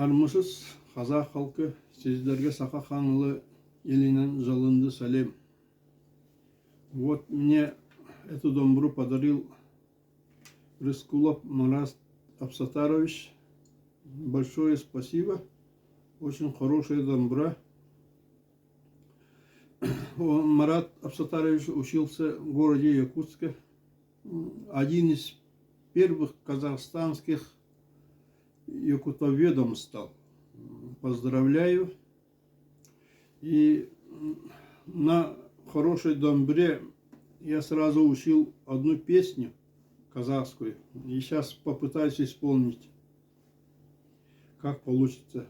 Армысыз қазақ халқы, сіздерге Сақа ханлы елінен жалынды сәлем. Вот мне эту домбру подарил Рыскулов Марат Абсатарович. Большое спасибо. Очень хорошая домбра. Марат Абсатарович учился в городе Якутске. Один из первых казахстанских якутоведом стал. Поздравляю. И на хорошей домбре я сразу учил одну песню казахскую. И сейчас попытаюсь исполнить. Как получится.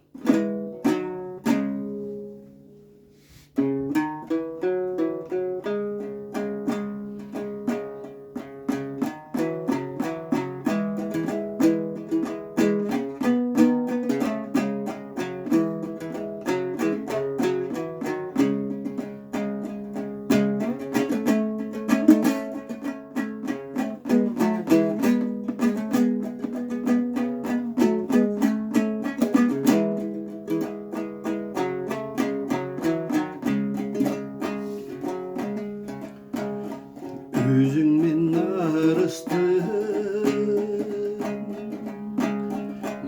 Өзіңмен арыстым,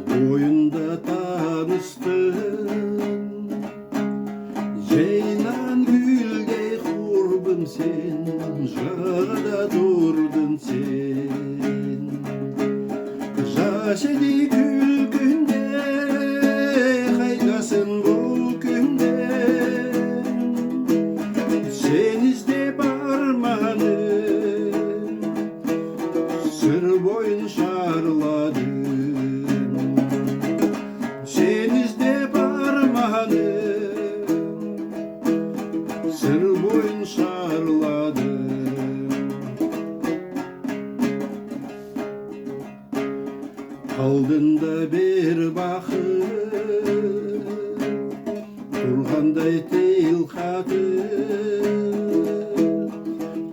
бойында таныстым, жайнан гүлдей құрбым сен, жағада тұрдың сен. Жас еді күлкінде, қайдасың бұл күнде, сен іздеп арманым. Sır boyun şarladım, sen izlep armağanım. Sır boyun şarladım. Aldında bir bakır, turğanday tel katır.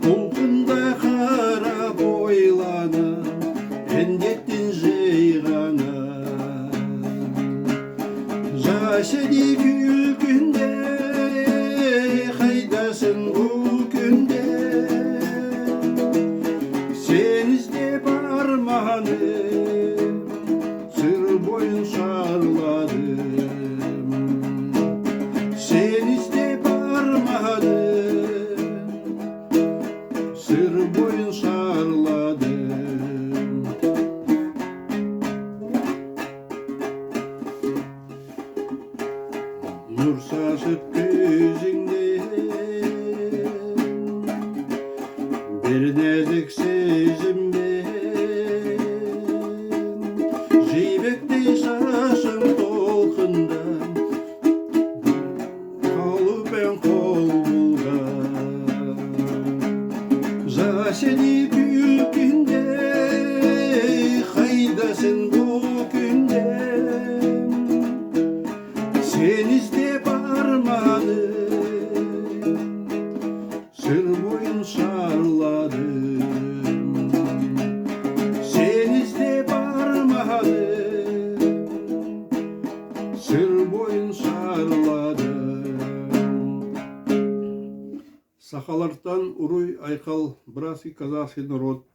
Толқында қарап ойланып, әндеттің жайғана. Жас еді күлкінде, қайдасың бұл күнде, сен іздеп арманым, сыр бойын шарладым. Сен іздеп арманым, sır boyun şarladım. Nur saçıp gözünden, bir nezik sezimden, jibekte şaşım tolkından, kolu ben kol bulgan. Seni gülkünde, kaydasın bu günde, sen izlep armağanım, sır boyun şarladım. Sen izlep armağanım, sır boyun şarladım. Сахалардан Уруй Айкал, братский казахский народ.